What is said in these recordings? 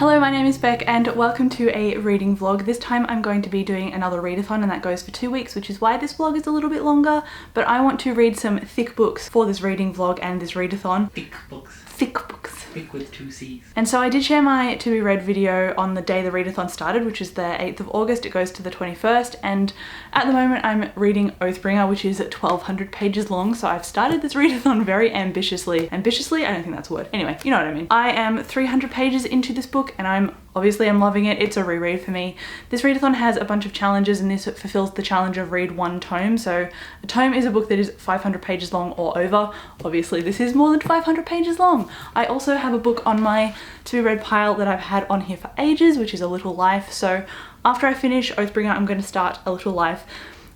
Hello, my name is Beck and welcome to a reading vlog. This time I'm going to be doing another readathon and that goes for 2 weeks, which is why this vlog is a little bit longer, but I want to read some thick books for this reading vlog and this readathon. Thick books. Thick books. Thick with 2 C's. And so I did share my to be read video on the day the readathon started, which is the 8th of August. It goes to the 21st, and at the moment I'm reading Oathbringer, which is 1200 pages long. So I've started this readathon very ambitiously. Ambitiously? I don't think that's a word. Anyway, you know what I mean. I am 300 pages into this book and I'm loving it. It's a reread for me. This readathon has a bunch of challenges and this fulfills the challenge of read 1 tome. So a tome is a book that is 500 pages long or over. Obviously this is more than 500 pages long. I also have a book on my to be read pile that I've had on here for ages, which is A Little Life. So after I finish Oathbringer, I'm going to start A Little Life.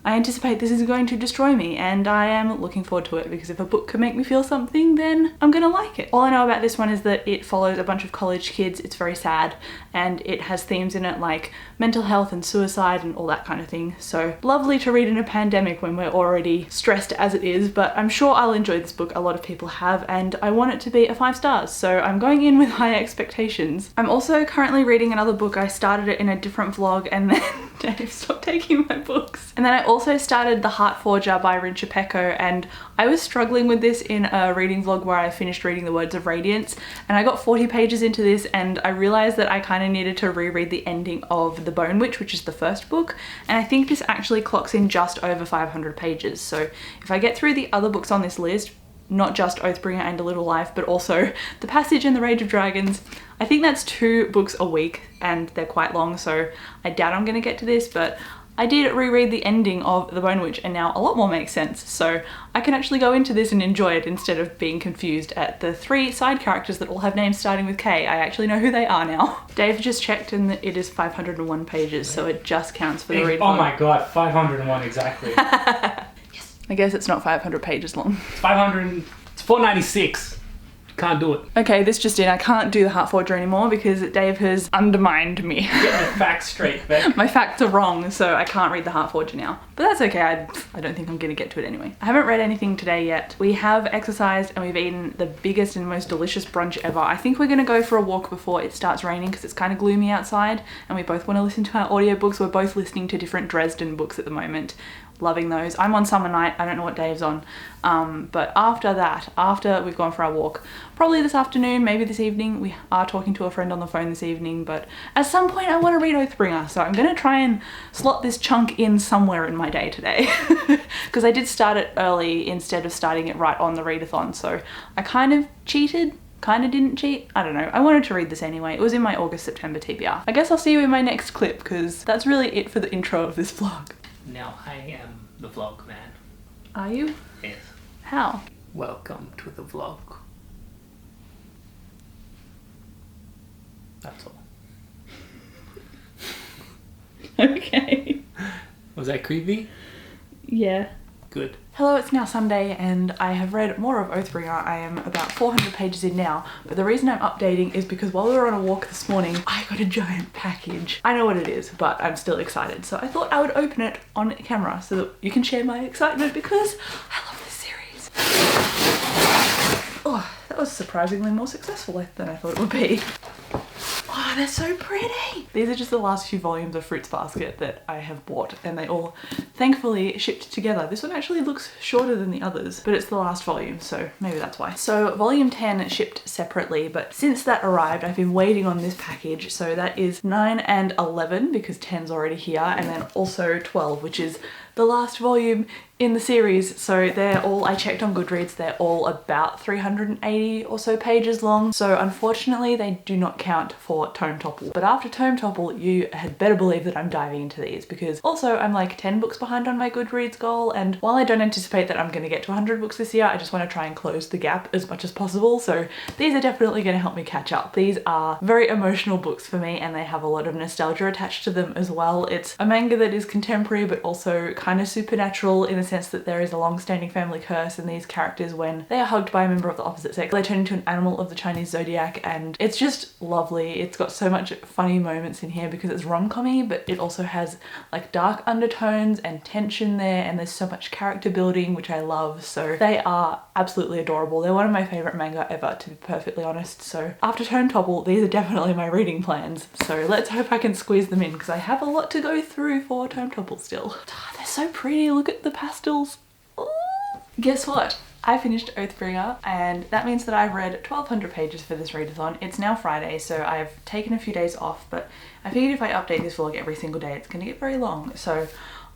I anticipate this is going to destroy me and I am looking forward to it because if a book can make me feel something, then I'm gonna like it. All I know about this one is that it follows a bunch of college kids. It's very sad and it has themes in it like mental health and suicide and all that kind of thing. So lovely to read in a pandemic when we're already stressed as it is, but I'm sure I'll enjoy this book. A lot of people have and I want it to be a 5 stars. So I'm going in with high expectations. I'm also currently reading another book. I started it in a different vlog and then Dave stopped taking my books. And then I also started The Heart Forger by Rincha Pecco, and I was struggling with this in a reading vlog where I finished reading The Words of Radiance, and I got 40 pages into this and I realized that I kind of needed to reread the ending of The Bone Witch, which is the first book, and I think this actually clocks in just over 500 pages. So if I get through the other books on this list, not just Oathbringer and A Little Life, but also The Passage and The Rage of Dragons, I think that's 2 books a week and they're quite long, so I doubt I'm gonna get to this, but I did reread the ending of The Bone Witch and now a lot more makes sense, so I can actually go into this and enjoy it instead of being confused at the 3 side characters that all have names starting with K. I actually know who they are now. Dave just checked and it is 501 pages, so it just counts for the read. Oh my god, 501 exactly. Yes. I guess it's not 500 pages long. It's 500, it's 496. Can't do it. Okay, this just in. I can't do The Heart Forger anymore because Dave has undermined me. Get the facts straight, Beck. My facts are wrong, so I can't read The Heart Forger now. But that's okay, I don't think I'm gonna get to it anyway. I haven't read anything today yet. We have exercised and we've eaten the biggest and most delicious brunch ever. I think we're gonna go for a walk before it starts raining because it's kind of gloomy outside and we both want to listen to our audiobooks. We're both listening to different Dresden books at the moment. Loving those. I'm on Summer Night. I don't know what Dave's on. But after that, after we've gone for our walk, probably this afternoon, maybe this evening, we are talking to a friend on the phone this evening, but at some point I want to read Oathbringer, so I'm going to try and slot this chunk in somewhere in my day today because I did start it early instead of starting it right on the readathon, so I kind of cheated. Kind of didn't cheat. I don't know. I wanted to read this anyway. It was in my August-September TBR. I guess I'll see you in my next clip because that's really it for the intro of this vlog. Now I am the vlog man. Are you? Yes. How? Welcome to the vlog. That's all. Okay. Was that creepy? Yeah. Good. Hello, it's now Sunday and I have read more of Oathbringer. I am about 400 pages in now, but the reason I'm updating is because while we were on a walk this morning, I got a giant package. I know what it is, but I'm still excited. So I thought I would open it on camera so that you can share my excitement because I love this series. Oh, that was surprisingly more successful than I thought it would be. Oh, they're so pretty. These are just the last few volumes of Fruits Basket that I have bought and they all thankfully shipped together. This one actually looks shorter than the others, but it's the last volume, so maybe that's why. So volume 10 shipped separately, but since that arrived, I've been waiting on this package. So that is 9 and 11 because 10's already here, and then also 12, which is the last volume in the series. So they're all, I checked on Goodreads, they're all about 380 or so pages long. So unfortunately they do not count for Tome Topple. But after Tome Topple, you had better believe that I'm diving into these because also I'm like 10 books behind on my Goodreads goal. And while I don't anticipate that I'm going to get to 100 books this year, I just want to try and close the gap as much as possible. So these are definitely going to help me catch up. These are very emotional books for me and they have a lot of nostalgia attached to them as well. It's a manga that is contemporary but also kind kind of supernatural in the sense that there is a long-standing family curse, and these characters, when they are hugged by a member of the opposite sex, they turn into an animal of the Chinese zodiac, and it's just lovely. It's got so much funny moments in here because it's rom-commy, but it also has like dark undertones and tension there, and there's so much character building, which I love. So they are absolutely adorable. They're one of my favorite manga ever, to be perfectly honest. So after Tome Topple, these are definitely my reading plans. So let's hope I can squeeze them in, because I have a lot to go through for Tome Topple still. They're so pretty, look at the pastels. Ooh. Guess what? I finished Oathbringer, and that means that I've read 1,200 pages for this readathon. It's now Friday, so I've taken a few days off, but I figured if I update this vlog every single day, it's gonna get very long. So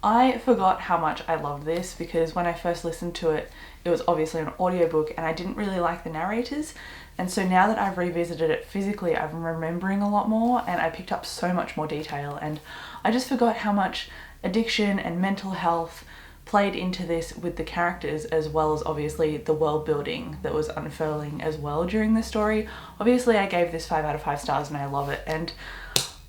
I forgot how much I loved this, because when I first listened to it, it was obviously an audiobook, and I didn't really like the narrators. And so now that I've revisited it physically, I'm remembering a lot more, and I picked up so much more detail, and I just forgot how much addiction and mental health played into this with the characters, as well as obviously the world building that was unfurling as well during the story. Obviously I gave this 5 out of 5 stars and I love it, and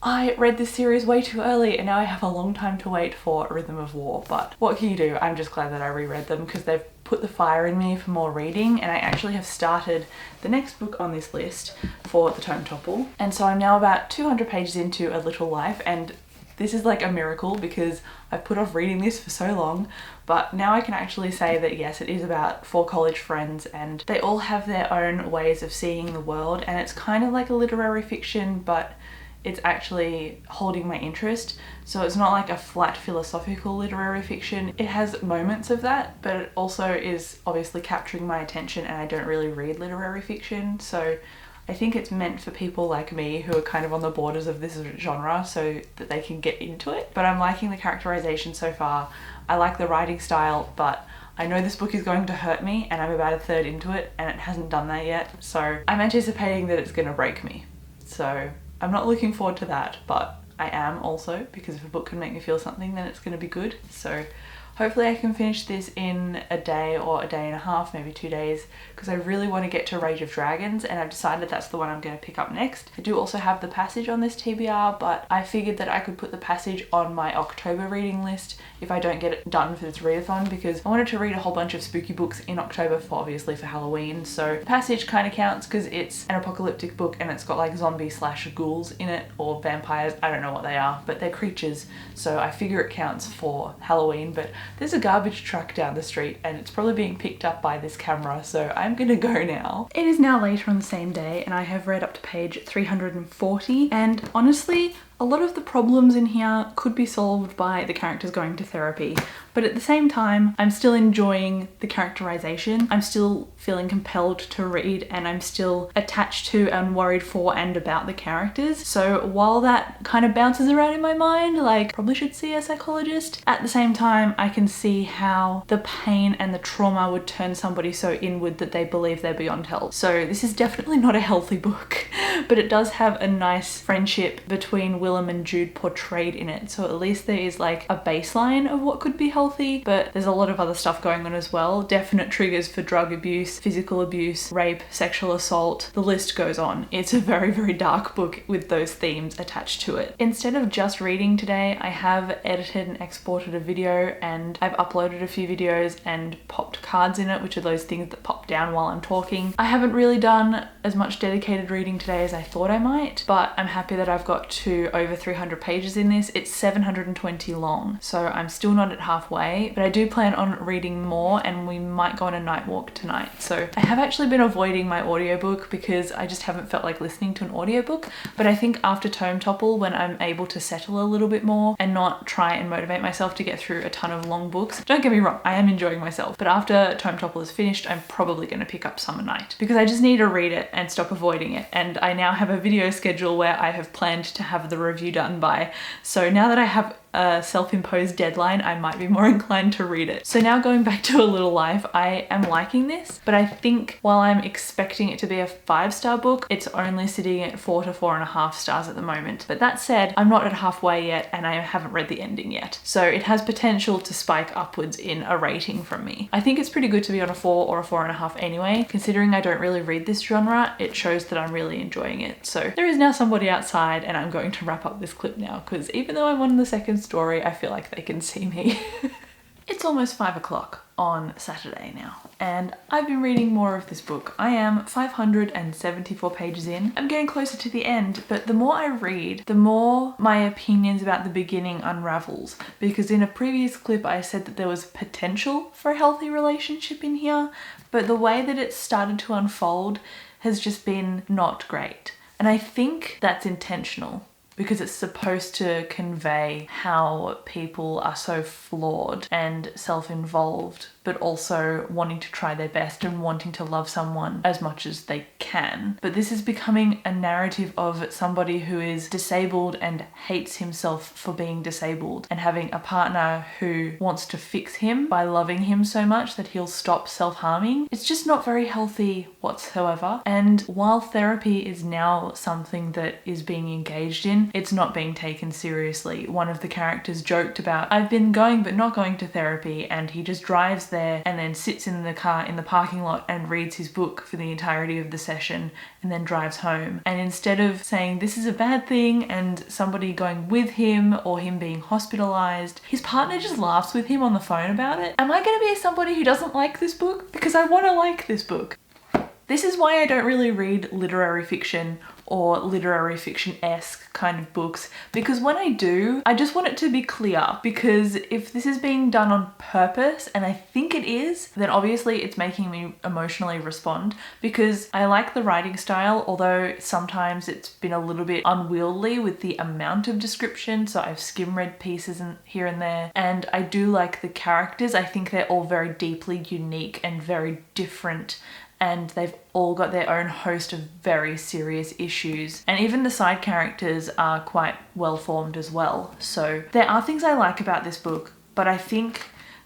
I read this series way too early, and now I have a long time to wait for Rhythm of War, but what can you do? I'm just glad that I reread them, because they've put the fire in me for more reading, and I actually have started the next book on this list for the Tome Topple. And so I'm now about 200 pages into A Little Life, and this is like a miracle because I've put off reading this for so long, but now I can actually say that yes, it is about 4 college friends, and they all have their own ways of seeing the world, and it's kind of like a literary fiction, but it's actually holding my interest. So it's not like a flat philosophical literary fiction. It has moments of that, but it also is obviously capturing my attention, and I don't really read literary fiction. So I think it's meant for people like me who are kind of on the borders of this genre so that they can get into it. But I'm liking the characterization so far. I like the writing style, but I know this book is going to hurt me, and I'm about a third into it and it hasn't done that yet. So I'm anticipating that it's gonna break me. So I'm not looking forward to that, but I am also, because if a book can make me feel something, then it's gonna be good. So hopefully I can finish this in a day or a day and a half, maybe 2 days, because I really want to get to Rage of Dragons, and I've decided that's the one I'm going to pick up next. I do also have The Passage on this TBR, but I figured that I could put The Passage on my October reading list if I don't get it done for this readathon, because I wanted to read a whole bunch of spooky books in October, for obviously for Halloween. So The Passage kind of counts because it's an apocalyptic book, and it's got like zombie/ghouls in it, or vampires, I don't know what they are, but they're creatures, so I figure it counts for Halloween. But there's a garbage truck down the street, and it's probably being picked up by this camera, so I'm gonna go now. It is now later on the same day, and I have read up to page 340, and honestly, a lot of the problems in here could be solved by the characters going to therapy, but at the same time, I'm still enjoying the characterization. I'm still feeling compelled to read, and I'm still attached to and worried for and about the characters. So while that kind of bounces around in my mind, like probably should see a psychologist, at the same time, I can see how the pain and the trauma would turn somebody so inward that they believe they're beyond help. So this is definitely not a healthy book, but it does have a nice friendship between Willem and Jude portrayed in it. So at least there is like a baseline of what could be healthy, but there's a lot of other stuff going on as well. Definite triggers for drug abuse, physical abuse, rape, sexual assault, the list goes on. It's a very, very dark book with those themes attached to it. Instead of just reading today, I have edited and exported a video, and I've uploaded a few videos and popped cards in it, which are those things that pop down while I'm talking. I haven't really done as much dedicated reading today as I thought I might, but I'm happy that I've got to over 300 pages in this. It's 720 long, so I'm still not at halfway, but I do plan on reading more, and we might go on a night walk tonight. So I have actually been avoiding my audiobook because I just haven't felt like listening to an audiobook, but I think after Tome Topple, when I'm able to settle a little bit more and not try and motivate myself to get through a ton of long books, don't get me wrong, I am enjoying myself, but after Tome Topple is finished, I'm probably going to pick up Summer Night, because I just need to read it and stop avoiding it. And I now have a video schedule where I have planned to have the review done by. So now that I have a self-imposed deadline, I might be more inclined to read it. So now going back to A Little Life, I am liking this, but I think while I'm expecting it to be a 5-star book, it's only sitting at 4 to 4.5 stars at the moment. But that said, I'm not at halfway yet, and I haven't read the ending yet. So it has potential to spike upwards in a rating from me. I think it's pretty good to be on a 4 or a 4.5 anyway. Considering I don't really read this genre, it shows that I'm really enjoying it. So there is now somebody outside, and I'm going to wrap up this clip now, because even though I'm on the second story, I feel like they can see me. It's almost 5 o'clock on Saturday now, and I've been reading more of this book. I am 574 pages in. I'm getting closer to the end, but the more I read, the more my opinions about the beginning unravels, because in a previous clip I said that there was potential for a healthy relationship in here, but the way that it started to unfold has just been not great. And I think that's intentional, because it's supposed to convey how people are so flawed and self-involved, but also wanting to try their best and wanting to love someone as much as they can. But this is becoming a narrative of somebody who is disabled and hates himself for being disabled, and having a partner who wants to fix him by loving him so much that he'll stop self-harming. It's just not very healthy whatsoever. And while therapy is now something that is being engaged in, it's not being taken seriously. One of the characters joked about, I've been going but not going to therapy, and he just drives there and then sits in the car in the parking lot and reads his book for the entirety of the session and then drives home. And instead of saying this is a bad thing and somebody going with him or him being hospitalized, his partner just laughs with him on the phone about it. Am I going to be somebody who doesn't like this book? Because I want to like this book. This is why I don't really read literary fiction or literary fiction-esque kind of books, because when I do, I just want it to be clear, because if this is being done on purpose, and I think it is, then obviously it's making me emotionally respond, because I like the writing style, although sometimes it's been a little bit unwieldy with the amount of description, so I've skim-read pieces here and there, and I do like the characters. I think they're all very deeply unique and very different, and they've all got their own host of very serious issues. And even the side characters are quite well formed as well. So there are things I like about this book, but I think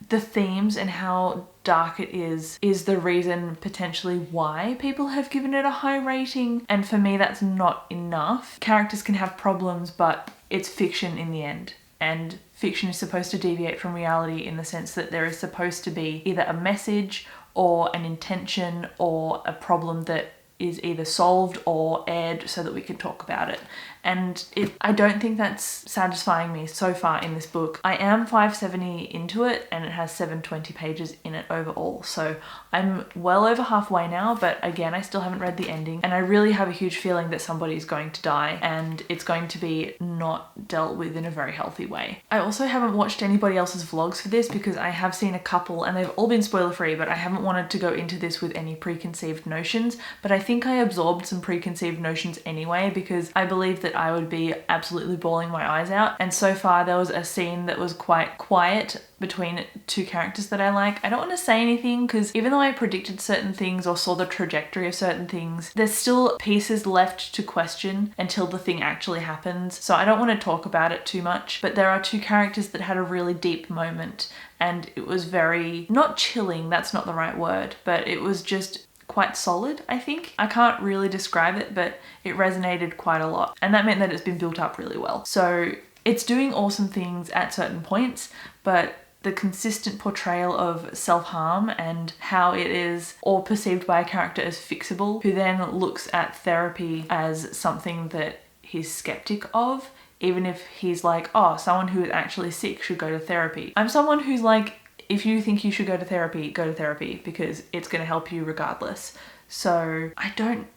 the themes and how dark it is the reason potentially why people have given it a high rating. And for me, that's not enough. Characters can have problems, but it's fiction in the end. And fiction is supposed to deviate from reality in the sense that there is supposed to be either a message or an intention or a problem that is either solved or aired so that we can talk about it. And I don't think that's satisfying me so far in this book. I am 570 into it, and it has 720 pages in it overall. So I'm well over halfway now, but again, I still haven't read the ending. And I really have a huge feeling that somebody is going to die, and it's going to be not dealt with in a very healthy way. I also haven't watched anybody else's vlogs for this, because I have seen a couple and they've all been spoiler free, but I haven't wanted to go into this with any preconceived notions. But I think I absorbed some preconceived notions anyway, because I believe that I would be absolutely bawling my eyes out. And so far there was a scene that was quite quiet between two characters that I like. I don't want to say anything, because even though I predicted certain things or saw the trajectory of certain things, there's still pieces left to question until the thing actually happens. So I don't want to talk about it too much, but there are two characters that had a really deep moment, and it was very, not chilling, that's not the right word, but it was just quite solid, I think. I can't really describe it, but it resonated quite a lot. And that meant that it's been built up really well. So it's doing awesome things at certain points, but the consistent portrayal of self-harm and how it is all perceived by a character as fixable, who then looks at therapy as something that he's skeptic of, even if he's like, oh, someone who is actually sick should go to therapy. I'm someone who's like, if you think you should go to therapy, because it's going to help you regardless. So I don't,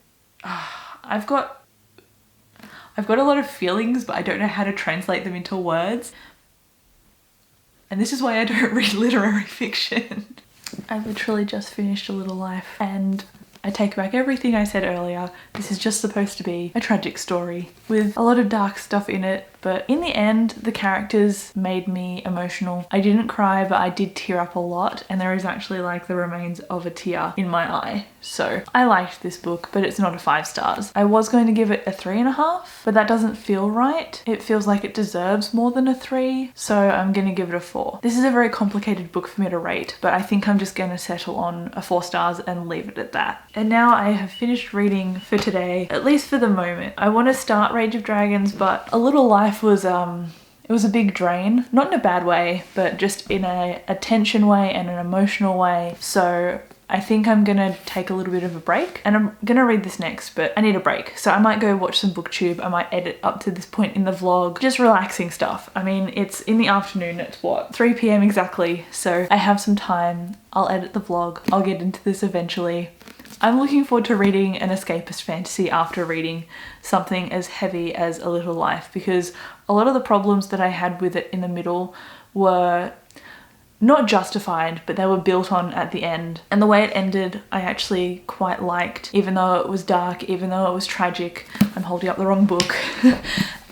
I've got a lot of feelings, but I don't know how to translate them into words. And this is why I don't read literary fiction. I literally just finished A Little Life, and I take back everything I said earlier. This is just supposed to be a tragic story with a lot of dark stuff in it, but in the end, the characters made me emotional. I didn't cry, but I did tear up a lot, and there is actually like the remains of a tear in my eye. So I liked this book, but it's not a 5 stars. I was going to give it a 3.5, but that doesn't feel right. It feels like it deserves more than a 3, so I'm gonna give it a 4. This is a very complicated book for me to rate, but I think I'm just gonna settle on a 4 stars and leave it at that. And now I have finished reading for today, at least for the moment. I want to start Rage of Dragons, but A Little Life was it was a big drain, not in a bad way, but just in a tension way and an emotional way. So I think I'm gonna take a little bit of a break, and I'm gonna read this next, but I need a break. So I might go watch some booktube, I might edit up to this point in the vlog, just relaxing stuff. I mean, it's in the afternoon, it's what, 3 p.m. exactly, so I have some time. I'll edit the vlog, I'll get into this eventually. I'm looking forward to reading an escapist fantasy after reading something as heavy as A Little Life, because a lot of the problems that I had with it in the middle were not justified, but they were built on at the end. And the way it ended, I actually quite liked, even though it was dark, even though it was tragic. I'm holding up the wrong book.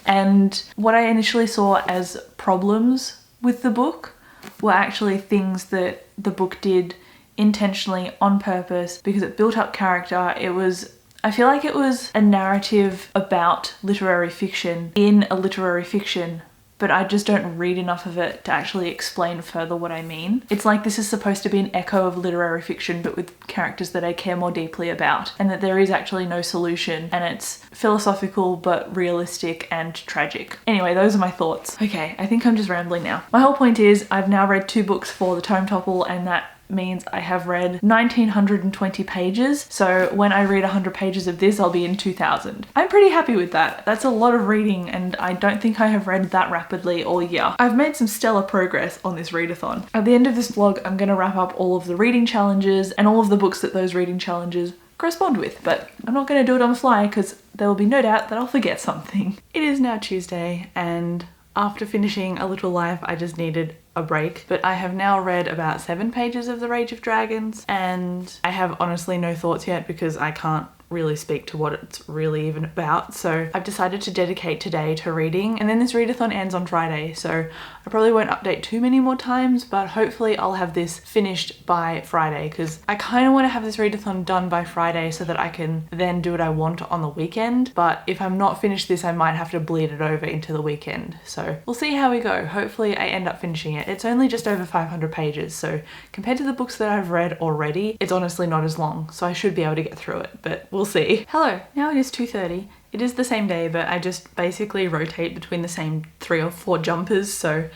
And what I initially saw as problems with the book were actually things that the book did intentionally on purpose, because it built up character. I feel like it was a narrative about literary fiction in a literary fiction, but I just don't read enough of it to actually explain further what I mean. It's like this is supposed to be an echo of literary fiction, but with characters that I care more deeply about, and that there is actually no solution, and it's philosophical but realistic and tragic. Anyway, those are my thoughts. Okay, I think I'm just rambling now. My whole point is I've now read 2 books for the Tome Topple, and that means I have read 1920 pages. So when I read 100 pages of this, I'll be in 2000. I'm pretty happy with that. That's a lot of reading, and I don't think I have read that rapidly all year. I've made some stellar progress on this readathon. At the end of this vlog, I'm gonna wrap up all of the reading challenges and all of the books that those reading challenges correspond with, but I'm not gonna do it on the fly because there will be no doubt that I'll forget something. It is now Tuesday, and after finishing A Little Life, I just needed a break, but I have now read about 7 pages of The Rage of Dragons, and I have honestly no thoughts yet because I can't really speak to what it's really even about. So I've decided to dedicate today to reading, and then this readathon ends on Friday, so I probably won't update too many more times, but hopefully I'll have this finished by Friday, because I kind of want to have this readathon done by Friday so that I can then do what I want on the weekend. But if I'm not finished this, I might have to bleed it over into the weekend, so we'll see how we go. Hopefully I end up finishing it. It's only just over 500 pages, so compared to the books that I've read already, it's honestly not as long, so I should be able to get through it, but we'll see. Hello, now it is 2:30. It is the same day, but I just basically rotate between the same 3 or 4 jumpers, so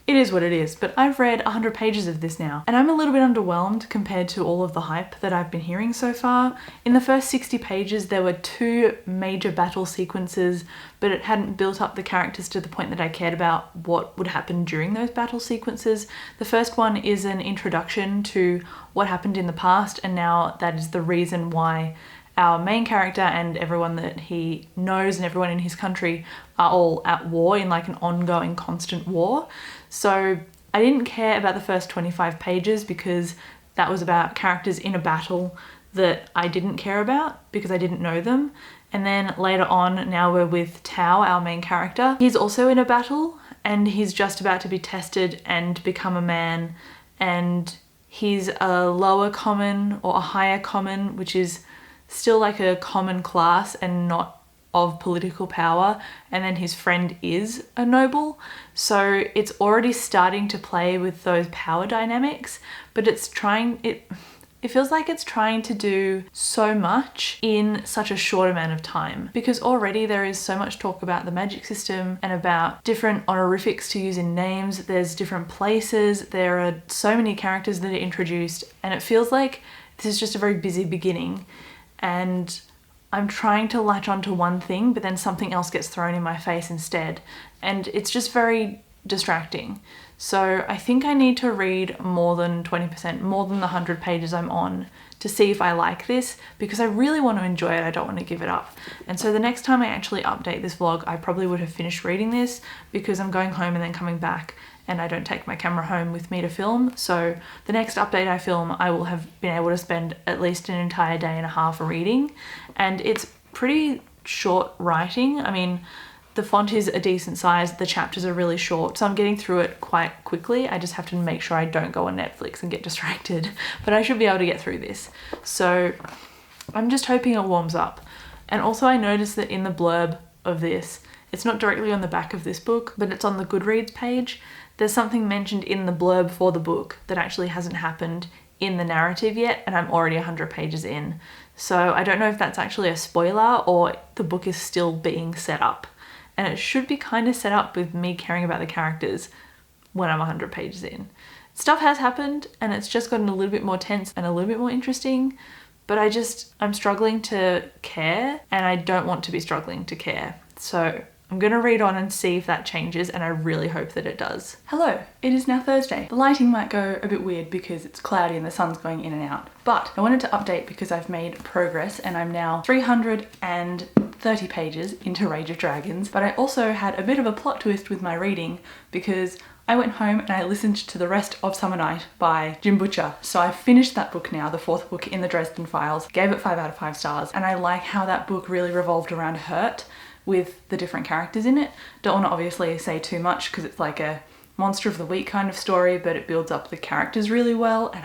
it is what it is. But I've read 100 pages of this now, and I'm a little bit underwhelmed compared to all of the hype that I've been hearing so far. In the first 60 pages, there were 2 major battle sequences, but it hadn't built up the characters to the point that I cared about what would happen during those battle sequences. The first one is an introduction to what happened in the past, and now that is the reason why our main character and everyone that he knows and everyone in his country are all at war, in like an ongoing constant war. So I didn't care about the first 25 pages because that was about characters in a battle that I didn't care about because I didn't know them. And then later on, now we're with Tao, our main character. He's also in a battle, and he's just about to be tested and become a man, and he's a lower common or a higher common, which is still like a common class and not of political power, and then his friend is a noble. So it's already starting to play with those power dynamics, but it feels like it's trying to do so much in such a short amount of time, because already there is so much talk about the magic system and about different honorifics to use in names. There's different places, there are so many characters that are introduced, and it feels like this is just a very busy beginning, and I'm trying to latch onto one thing, but then something else gets thrown in my face instead, and it's just very distracting. So I think I need to read more than 20%, more than the 100 pages I'm on, to see if I like this, because I really want to enjoy it. I don't want to give it up. And so the next time I actually update this vlog, I probably would have finished reading this, because I'm going home and then coming back, and I don't take my camera home with me to film. So the next update I film, I will have been able to spend at least an entire day and a half reading. And it's pretty short writing. I mean, the font is a decent size, the chapters are really short, so I'm getting through it quite quickly. I just have to make sure I don't go on Netflix and get distracted, but I should be able to get through this. So I'm just hoping it warms up. And also I noticed that in the blurb of this, it's not directly on the back of this book, but it's on the Goodreads page. There's something mentioned in the blurb for the book that actually hasn't happened in the narrative yet, and I'm already 100 pages in. So I don't know if that's actually a spoiler or the book is still being set up. And it should be kind of set up with me caring about the characters when I'm 100 pages in. Stuff has happened and it's just gotten a little bit more tense and a little bit more interesting, but I'm struggling to care, and I don't want to be struggling to care. So I'm gonna read on and see if that changes, and I really hope that it does. Hello, it is now Thursday. The lighting might go a bit weird because it's cloudy and the sun's going in and out, but I wanted to update because I've made progress and I'm now 330 pages into Rage of Dragons, but I also had a bit of a plot twist with my reading because I went home and I listened to the rest of Summer Night by Jim Butcher. So I finished that book now, the 4th book in the Dresden Files, gave it 5 out of 5 stars, and I like how that book really revolved around hurt with the different characters in it. Don't want to obviously say too much because it's like a monster of the week kind of story, but it builds up the characters really well, and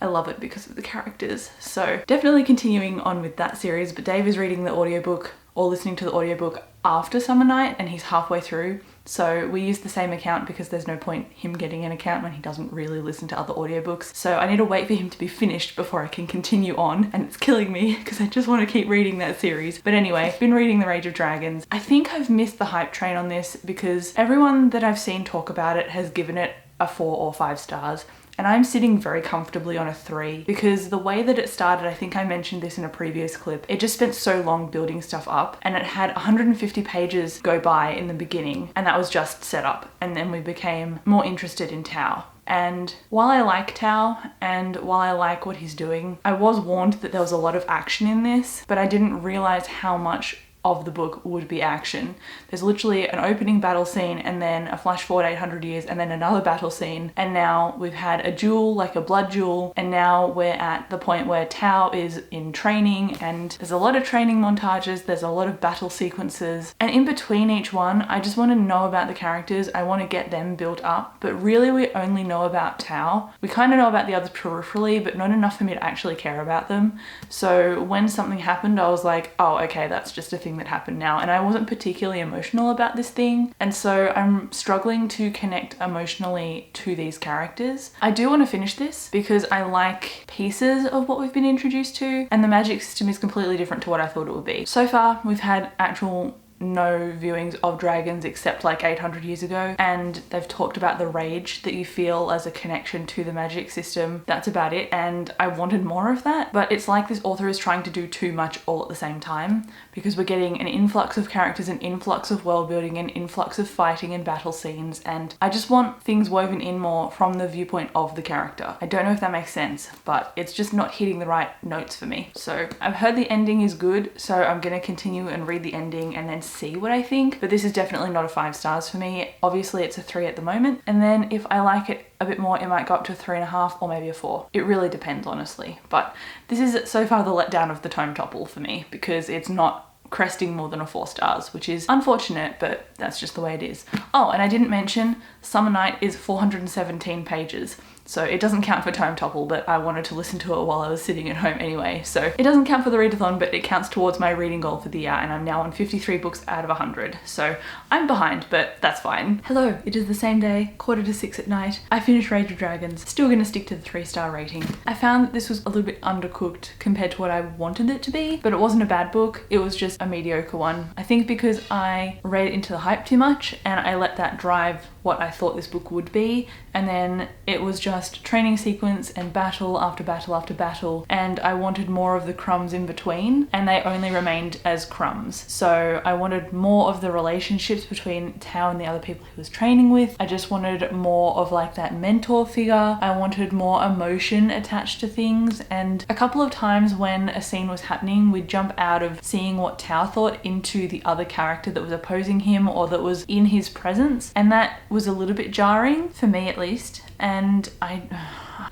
I love it because of the characters. So definitely continuing on with that series, but Dave is reading the audiobook or listening to the audiobook after Summer Night, and he's halfway through. So we use the same account because there's no point him getting an account when he doesn't really listen to other audiobooks. So I need to wait for him to be finished before I can continue on, and it's killing me because I just want to keep reading that series. But anyway, I've been reading The Rage of Dragons. I think I've missed the hype train on this because everyone that I've seen talk about it has given it a 4 or 5 stars. And I'm sitting very comfortably on a 3 because the way that it started, I think I mentioned this in a previous clip, it just spent so long building stuff up, and it had 150 pages go by in the beginning, and that was just set up. And then we became more interested in Tao. And while I like Tao and while I like what he's doing, I was warned that there was a lot of action in this, but I didn't realize how much of the book would be action. There's literally an opening battle scene and then a flash forward 800 years and then another battle scene, and now we've had a duel, like a blood duel, and now we're at the point where Tao is in training, and there's a lot of training montages, there's a lot of battle sequences, and in between each one I just want to know about the characters, I want to get them built up, but really we only know about Tao. We kind of know about the others peripherally, but not enough for me to actually care about them. So when something happened I was like, oh okay, that's just a thing that happened now, and I wasn't particularly emotional about this thing, and so I'm struggling to connect emotionally to these characters. I do want to finish this because I like pieces of what we've been introduced to, and the magic system is completely different to what I thought it would be. So far we've had actual no viewings of dragons except like 800 years ago, and they've talked about the rage that you feel as a connection to the magic system. That's about it, and I wanted more of that, but it's like this author is trying to do too much all at the same time because we're getting an influx of characters, an influx of world building, an influx of fighting and battle scenes, and I just want things woven in more from the viewpoint of the character. I don't know if that makes sense, but it's just not hitting the right notes for me. So I've heard the ending is good, so I'm gonna continue and read the ending and then see what I think, but this is definitely not a 5 stars for me. Obviously it's a 3 at the moment, and then if I like it a bit more it might go up to a 3.5 or maybe a 4. It really depends honestly, but this is so far the letdown of the Tome Topple for me because it's not cresting more than a 4 stars, which is unfortunate, but that's just the way it is. Oh, and I didn't mention Summer Night is 417 pages. So it doesn't count for Tome Topple, but I wanted to listen to it while I was sitting at home anyway. So it doesn't count for the readathon, but it counts towards my reading goal for the year, and I'm now on 53 books out of 100. So I'm behind, but that's fine. Hello, it is the same day, 5:45 at night. I finished Rage of Dragons. Still gonna stick to the 3-star rating. I found that this was a little bit undercooked compared to what I wanted it to be, but it wasn't a bad book. It was just a mediocre one. I think because I read into the hype too much and I let that drive what I thought this book would be, and then it was just training sequence and battle after battle after battle, and I wanted more of the crumbs in between, and they only remained as crumbs. So I wanted more of the relationships between Tao and the other people he was training with. I just wanted more of like that mentor figure. I wanted more emotion attached to things, and a couple of times when a scene was happening we'd jump out of seeing what Tao thought into the other character that was opposing him or that was in his presence, and that was a little bit jarring for me at least. And I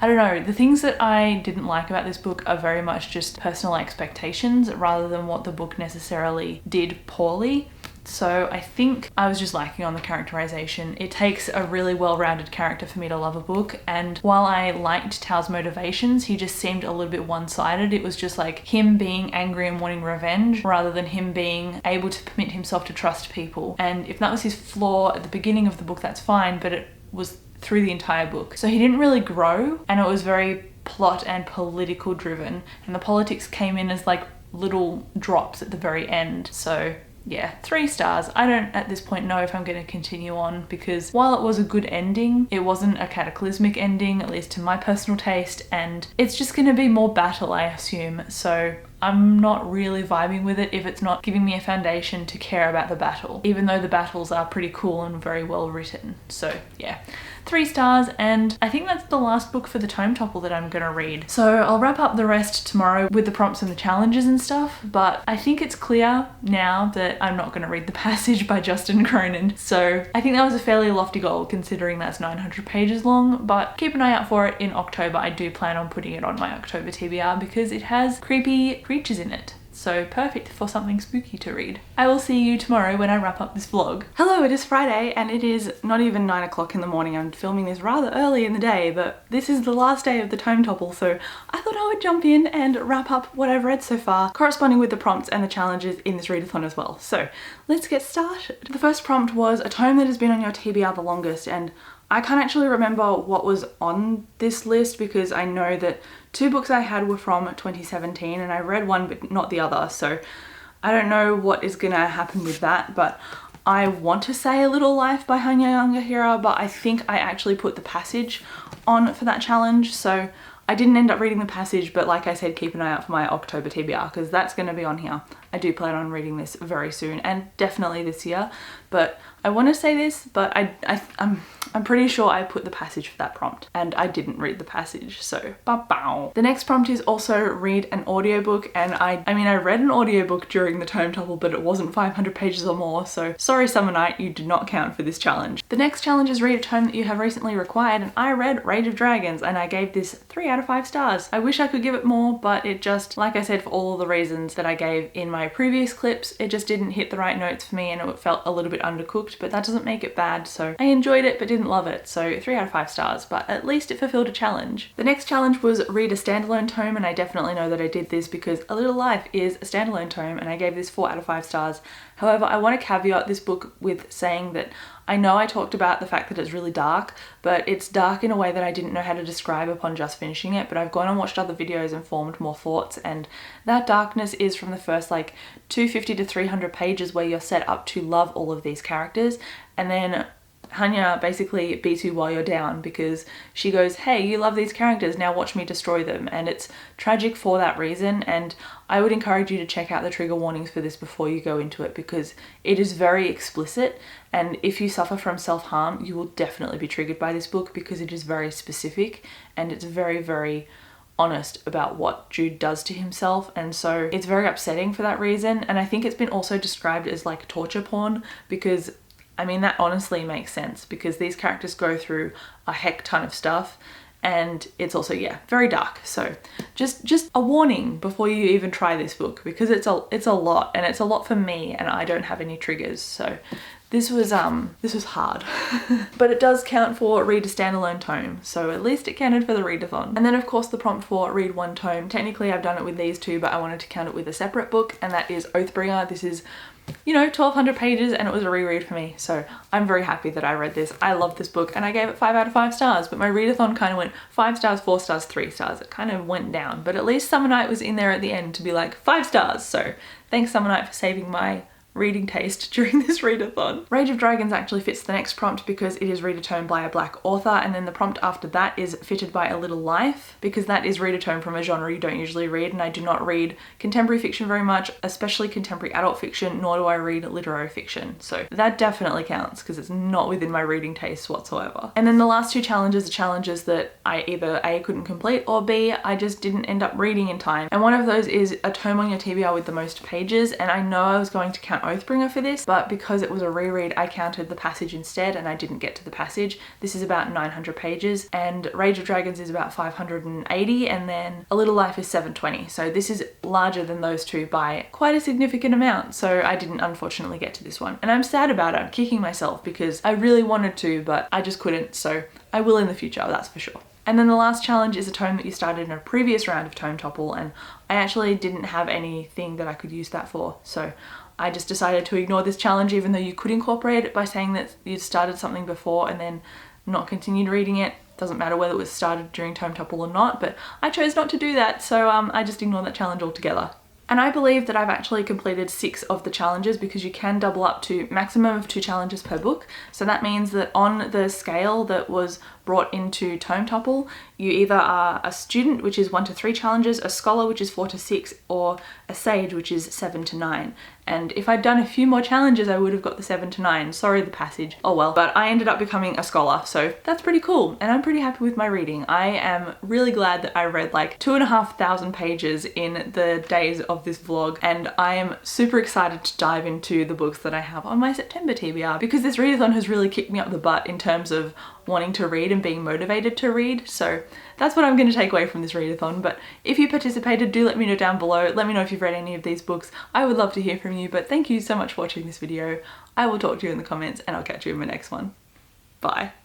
don't know, the things that I didn't like about this book are very much just personal expectations rather than what the book necessarily did poorly. So I think I was just lacking on the characterization. It takes a really well-rounded character for me to love a book, and while I liked Tao's motivations, he just seemed a little bit one-sided. It was just like him being angry and wanting revenge rather than him being able to permit himself to trust people. And if that was his flaw at the beginning of the book, that's fine, but it was through the entire book. So he didn't really grow, and it was very plot and political driven, and the politics came in as like little drops at the very end. So yeah, 3 stars. I don't at this point know if I'm going to continue on, because while it was a good ending, it wasn't a cataclysmic ending, at least to my personal taste, and it's just going to be more battle, I assume. So I'm not really vibing with it if it's not giving me a foundation to care about the battle, even though the battles are pretty cool and very well written. So yeah, 3 stars, and I think that's the last book for the Tome Topple that I'm gonna read. So I'll wrap up the rest tomorrow with the prompts and the challenges and stuff, but I think it's clear now that I'm not gonna read The Passage by Justin Cronin. So I think that was a fairly lofty goal considering that's 900 pages long, but keep an eye out for it in October. I do plan on putting it on my October TBR because it has creepy creatures in it. So perfect for something spooky to read. I will see you tomorrow when I wrap up this vlog. Hello, it is Friday and it is not even 9 o'clock in the morning. I'm filming this rather early in the day, but this is the last day of the Tome Topple, so I thought I would jump in and wrap up what I've read so far, corresponding with the prompts and the challenges in this readathon as well. So let's get started. The first prompt was a tome that has been on your TBR the longest, and I can't actually remember what was on this list because I know that 2 books I had were from 2017 and I read one but not the other, so I don't know what is gonna happen with that, but I want to say A Little Life by Hanya Yangahira, but I think I actually put The Passage on for that challenge, so I didn't end up reading The Passage, but like I said, keep an eye out for my October TBR because that's going to be on here. I do plan on reading this very soon and definitely this year, but I want to say this, but I'm pretty sure I put The Passage for that prompt and I didn't read The Passage, so ba-bow. The next prompt is also read an audiobook, and I mean I read an audiobook during the Tome Topple, but it wasn't 500 pages or more, so sorry Summer Night, you did not count for this challenge. The next challenge is read a tome that you have recently required, and I read Rage of Dragons and I gave this 3 out of 5 stars. I wish I could give it more, but it just, like I said, for all of the reasons that I gave in my previous clips, it just didn't hit the right notes for me and it felt a little bit undercooked, but that doesn't make it bad. So I enjoyed it but didn't love it, so 3 out of 5 stars, but at least it fulfilled a challenge. The next challenge was read a standalone tome, and I definitely know that I did this because A Little Life is a standalone tome and I gave this 4 out of 5 stars. However, I want to caveat this book with saying that I know I talked about the fact that it's really dark, but it's dark in a way that I didn't know how to describe upon just finishing it, but I've gone and watched other videos and formed more thoughts, and that darkness is from the first like 250 to 300 pages where you're set up to love all of these characters, and then Hanya basically beats you while you're down because she goes, hey, you love these characters, now watch me destroy them, and it's tragic for that reason. And I would encourage you to check out the trigger warnings for this before you go into it because it is very explicit, and if you suffer from self-harm you will definitely be triggered by this book because it is very specific and it's very, very honest about what Jude does to himself, and so it's very upsetting for that reason. And I think it's been also described as like torture porn because I mean, that honestly makes sense because these characters go through a heck ton of stuff, and it's also, yeah, very dark. So just a warning before you even try this book because it's a lot, and it's a lot for me and I don't have any triggers. So this was hard. But it does count for read a standalone tome, so at least it counted for the readathon. And then of course the prompt for read 1 tome. Technically I've done it with these 2, but I wanted to count it with a separate book, and that is Oathbringer. This is, you know, 1200 pages and it was a reread for me, so I'm very happy that I read this. I love this book and I gave it 5 out of 5 stars, but my readathon kind of went 5 stars, 4 stars, 3 stars. It kind of went down, but at least Summer Night was in there at the end to be like 5 stars, so thanks Summer Night for saving my reading taste during this readathon. Rage of Dragons actually fits the next prompt because it is read a tome by a black author, and then the prompt after that is fitted by A Little Life because that is read a tome from a genre you don't usually read, and I do not read contemporary fiction very much, especially contemporary adult fiction, nor do I read literary fiction. So that definitely counts because it's not within my reading tastes whatsoever. And then the last 2 challenges are challenges that I either A, couldn't complete, or B, I just didn't end up reading in time. And one of those is a tome on your TBR with the most pages, and I know I was going to count Oathbringer for this, but because it was a reread I counted The Passage instead and I didn't get to The Passage. This is about 900 pages and Rage of Dragons is about 580, and then A Little Life is 720, so this is larger than those 2 by quite a significant amount, so I didn't unfortunately get to this one and I'm sad about it. I'm kicking myself because I really wanted to but I just couldn't, so I will in the future, that's for sure. And then the last challenge is a tome that you started in a previous round of Tome Topple, and I actually didn't have anything that I could use that for, so I just decided to ignore this challenge even though you could incorporate it by saying that you'd started something before and then not continued reading it. Doesn't matter whether it was started during Tome Topple or not, but I chose not to do that, so I just ignored that challenge altogether. And I believe that I've actually completed 6 of the challenges, because you can double up to maximum of 2 challenges per book. So that means that on the scale that was brought into Tome Topple, you either are a student, which is 1 to 3 challenges, a scholar, which is 4 to 6, or a sage, which is 7 to 9. And if I'd done a few more challenges, I would have got the 7 to 9. Sorry, the passage. Oh well. But I ended up becoming a scholar, so that's pretty cool. And I'm pretty happy with my reading. I am really glad that I read like 2,500 pages in the days of this vlog, and I am super excited to dive into the books that I have on my September TBR, because this readathon has really kicked me up the butt in terms of wanting to read and being motivated to read. So that's what I'm going to take away from this readathon. But if you participated, do let me know down below. Let me know if you've read any of these books. I would love to hear from you. But thank you so much for watching this video. I will talk to you in the comments, and I'll catch you in my next one. Bye.